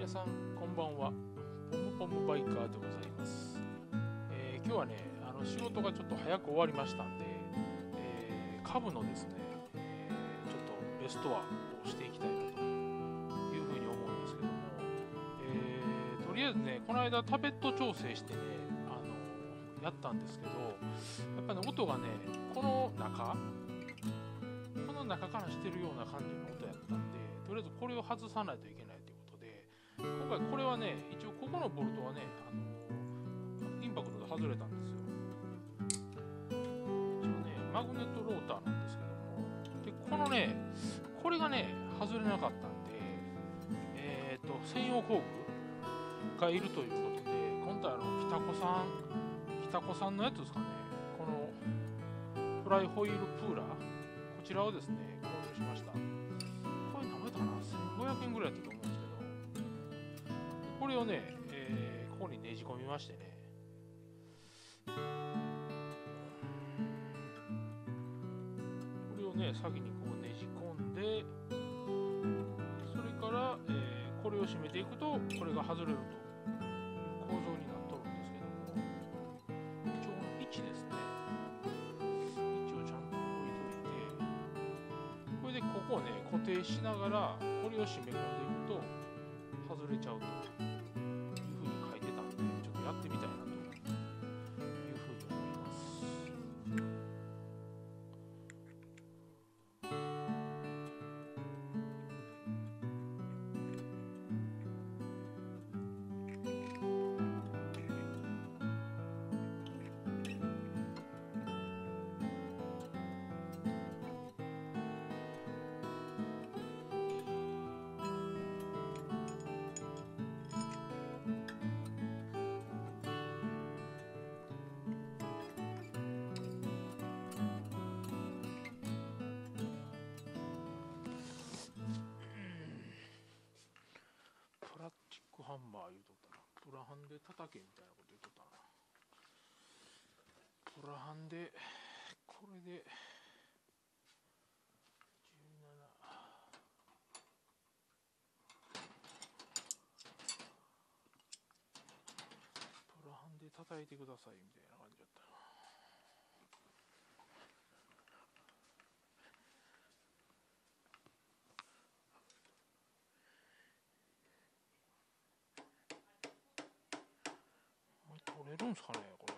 皆さんこんばんは。ポムポムバイカーでございます。今日はね、仕事がちょっと早く終わりましたんで、株のですね、ちょっとレストアをしていきたいなというふうに思うんですけども、とりあえずね、この間タペット調整してね、やったんですけど、やっぱり、ね、音がね、この中からしてるような感じの音やったんで、とりあえずこれを外さないといけないということで、今回これはね、一応ここのボルトはね、インパクトで外れたんですよ。一応ね、マグネットローターなんですけども、でこのね、これがね、外れなかったんで、専用工具がいるということで、今回北子さんのやつですかね、このフライホイールプーラー、こちらをですね、購入しました。これ何円かな ?1500 円ぐらいだったと思うんですけど、これをね、ここにねじ込みましてね、これをね、先にこうねじ込んで、それから、これを締めていくと、これが外れるという構造になっとるんですけども、一応位置ですね、位置をちゃんと置いといて、これでここをね、固定しながら、これを締め込んでいくと、外れちゃうというふうに書いてたんで、ちょっとやってみたいなというふうに思います。プラスチックハンマー言うとったな。プラハンで叩けみたいなこと言うとったな。プラハンで、これで、17。プラハンで叩いてくださいみたいな感じだったな。取れるんすかねこれ。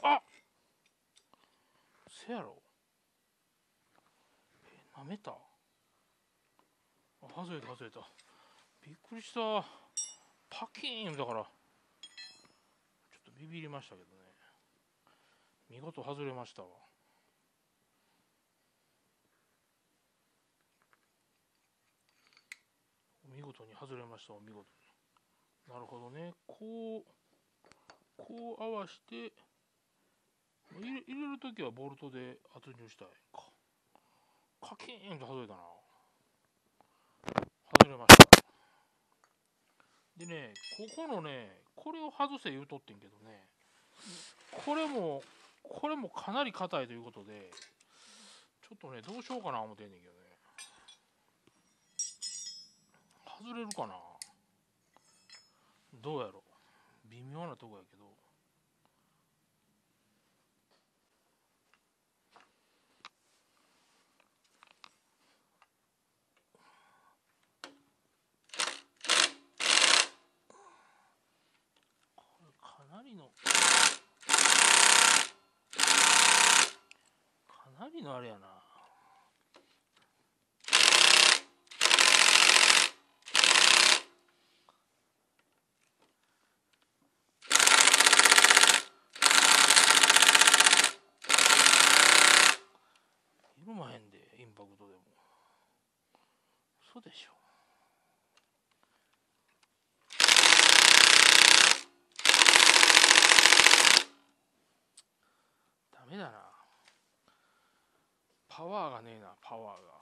あっ、せやろ。なめた。外れた。びっくりした。パキーンだから、ちょっとビビりましたけどね。見事外れましたわ。見事に外れました。お見事に。なるほどね。こう合わして、入れるときはボルトで圧入したいか。カキーンと外れたな。外れました。でね、ここのね、これを外せ言うとってんけどね、これもかなり硬いということで、ちょっとね、どうしようかな思ってんねんけどね。外れるかな、どうやろ、微妙なとこやけど。これかなりのあれやな。緩まへんで、インパクトでも。そうでしょ。ダメだな。パワーがねえな、パワーが。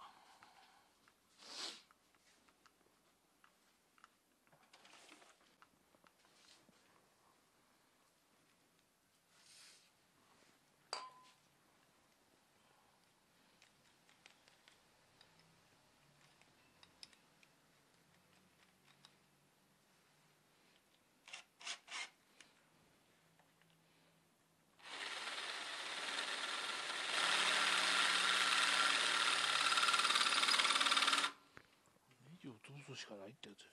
ネジを通すしかないってやつや。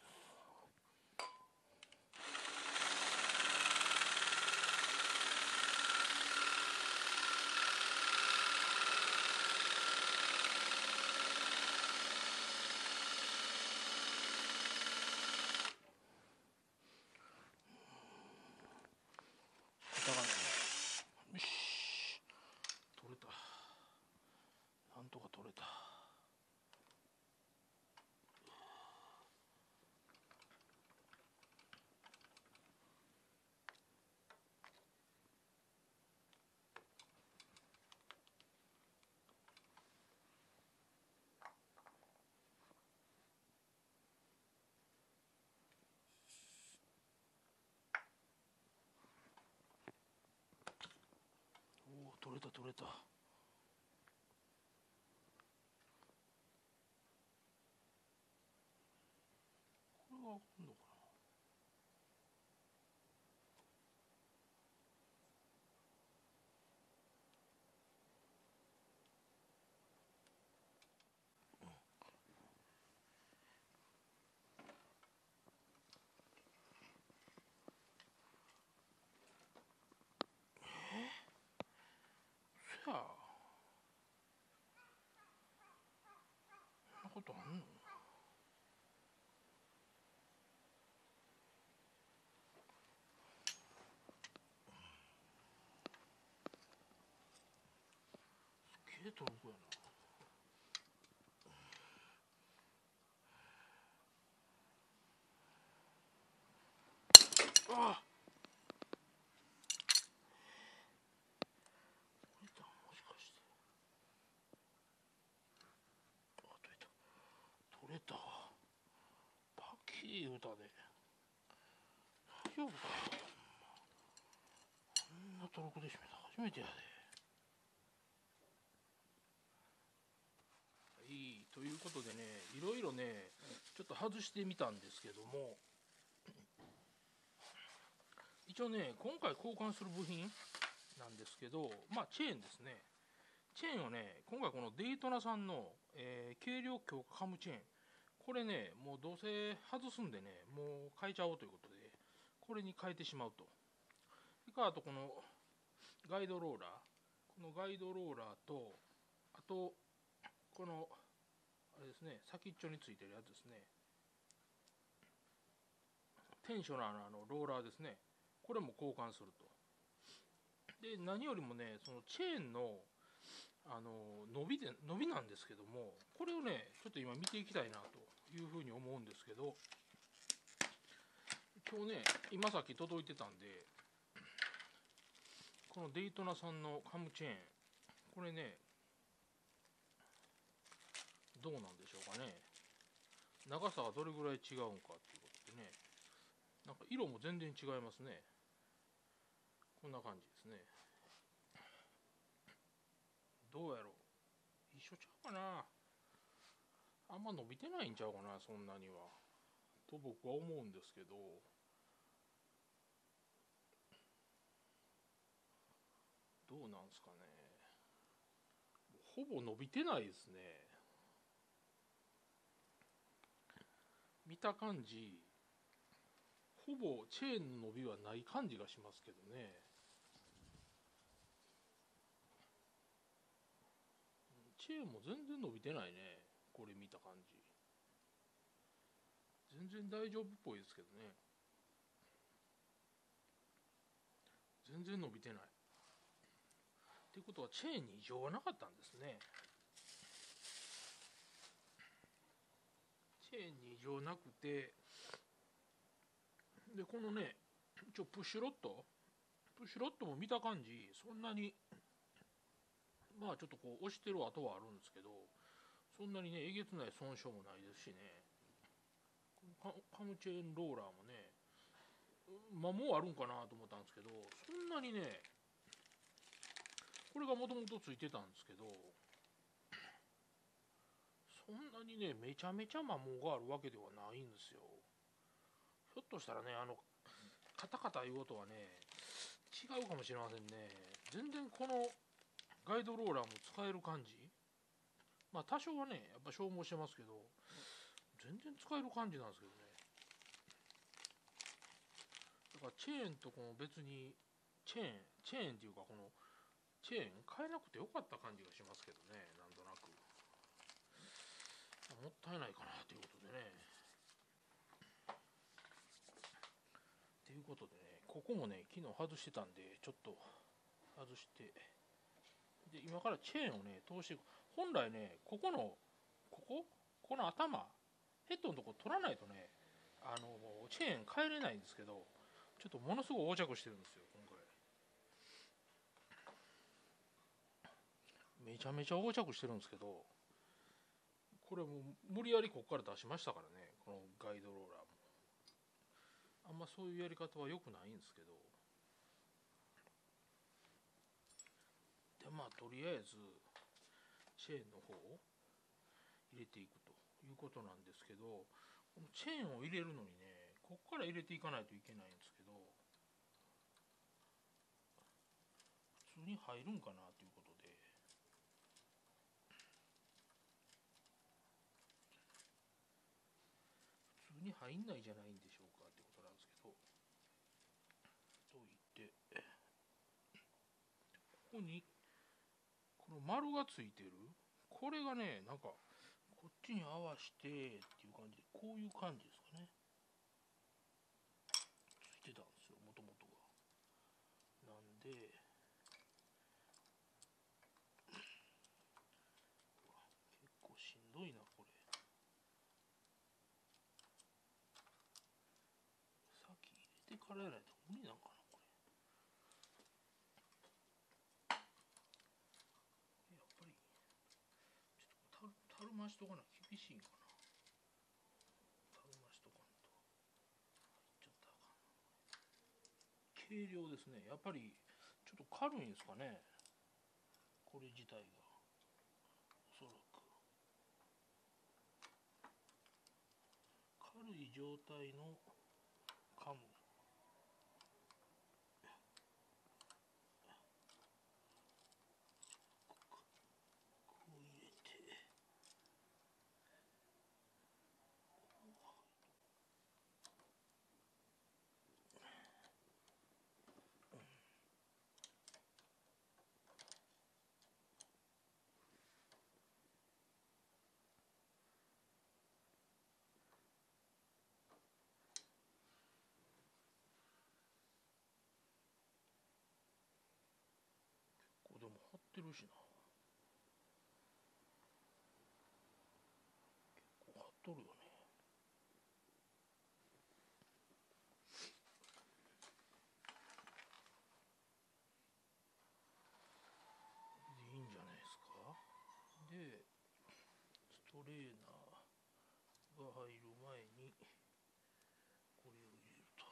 だからね、よし、取れた。なんとか取れた。おお、取れた取れた。これは今度かな。そや、そんなことあんの？すげえトルコやな。ああ、取れた、もしかして。あ、取れた。取れた。パキー言うたで。大丈夫かよ。こんなトルコで締めた初めてやで。はい、ということでね、いろいろね、ちょっと外してみたんですけども、一応ね、今回交換する部品なんですけど、まあチェーンですね。チェーンをね、今回このデイトナさんの、軽量強化カムチェーン、これね、もうどうせ外すんでね、もう変えちゃおうということで、これに変えてしまうと。それからあとこのガイドローラー、このガイドローラーと、あと、この、あれですね、先っちょについてるやつですね。テンショナーのローラーですね。これも交換すると。で、何よりもね、そのチェーンの伸びなんですけども、これをね、ちょっと今見ていきたいなというふうに思うんですけど、今日ね、今さっき届いてたんで、このデイトナさんのカムチェーン、これね、どうなんでしょうかね。長さがどれぐらい違うんかっていうことでね、なんか色も全然違いますね。こんな感じですね。どうやろう、一緒ちゃうかな。あんま伸びてないんちゃうかな、そんなには。と僕は思うんですけど、どうなんすかね。ほぼ伸びてないですね。見た感じ、ほぼチェーンの伸びはない感じがしますけどね。チェーンも全然伸びてないね。これ見た感じ。全然大丈夫っぽいですけどね。全然伸びてない。っていうことはチェーンに異常はなかったんですね。チェーンに異常なくて、でこのね、プッシュロットも見た感じそんなにまあちょっとこう押してる跡はあるんですけど、そんなにねえげつない損傷もないですしね。カムチェーンローラーもね、まあもうあるんかなと思ったんですけど、そんなにね、これがもともとついてたんですけど、そんなにねめちゃめちゃ摩耗があるわけではないんですよ。ひょっとしたらね、カタカタいう音はね違うかもしれませんね。全然このガイドローラーも使える感じ、まあ多少はねやっぱ消耗してますけど、全然使える感じなんですけどね。だからチェーンとこの別にチェーンっていうか、このチェーン変えなくてよかった感じがしますけどね。なんとなくもったいないかなということでね。ということでね、ここもね昨日外してたんで、ちょっと外して、で今からチェーンをね通して、本来ねこの頭ヘッドのとこ取らないとね、チェーン変えれないんですけど、ちょっとものすごい横着してるんですよ今回。めちゃめちゃ横着してるんですけど、これもう無理やりここから出しましたからね、このガイドローラーも。あんまそういうやり方は良くないんですけど、でまあとりあえずチェーンの方を入れていくということなんですけど、このチェーンを入れるのにねここから入れていかないといけないんですけど、普通に入るんかなということで、普通に入んないじゃないんでしょうかってことなんですけど、といってここにこの丸がついてる、これがねなんかこっちに合わせてっていう感じで、こういう感じですかね、ついてたんですよもともとが。なんで結構しんどいなこれ。先入れてからやらないと無理なんかなこれ。やっぱりちょっとたるましとかな厳しいんかな。たるましとかんとちょっとあかん。軽量ですね。やっぱりちょっと軽いんですかね、これ自体が。おそらく軽い状態のカム、こう入れて、これでも張ってるしな、結構張っとるよね。でいいんじゃないですか。でストレーナーが入る前にこれを入れると。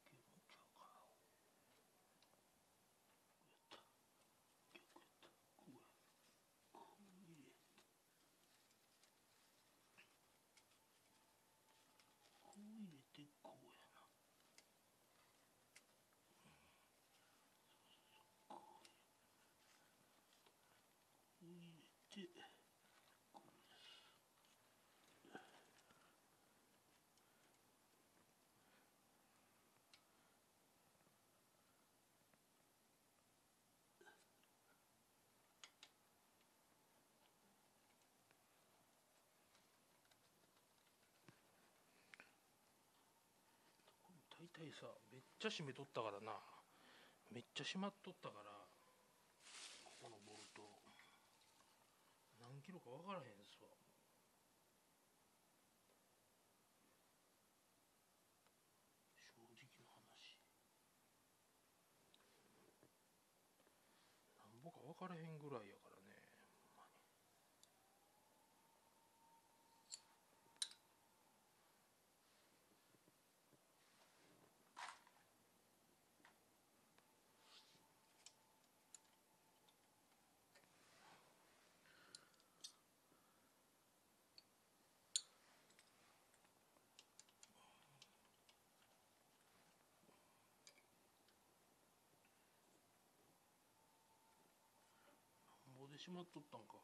いけるんちゃうかな。やった逆やった。こうや、こう入れ、こう入れてこうやな。こう入れてこうです。大体さめっちゃ締めとったからな、めっちゃ締まっとったから、ここのボルト何キロか分からへんすわ。からへんぐらいやからね。もうでしまっとったんか。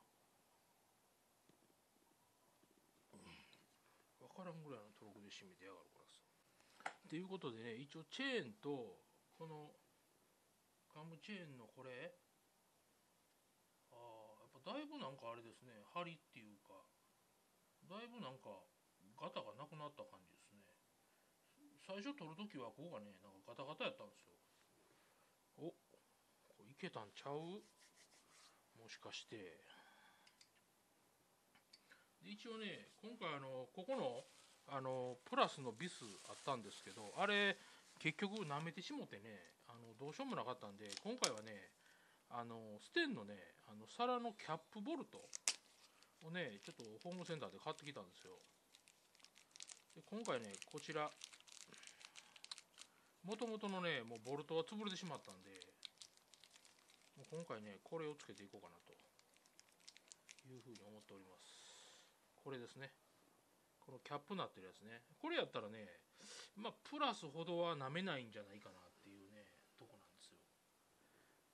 わからんぐらいのトルクで締めてやがるからさ。ということでね、一応チェーンとこのガムチェーンのこれ、やっぱだいぶなんかあれですね、針っていうか、だいぶなんかガタがなくなった感じですね。最初取るときはここがね、なんかガタガタやったんですよ。お、これいけたんちゃう？もしかして。で一応ね、今回ここのプラスのビスあったんですけど、あれ結局舐めてしもてね、どうしようもなかったんで、今回はね、ステンのね、皿のキャップボルトをね、ちょっとホームセンターで買ってきたんですよ。で今回ね、こちらもともとのね、もうボルトは潰れてしまったんで、もう今回ね、これをつけていこうかなというふうに思っております。これですね。このキャップになってるやつね。これやったらね、まあプラスほどは舐めないんじゃないかなっていうね、とこなんですよ。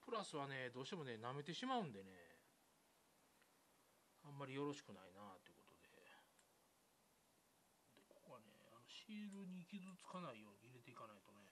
プラスはね、どうしてもね、舐めてしまうんでね、あんまりよろしくないなということで。でここはね、シールに傷つかないように入れていかないとね、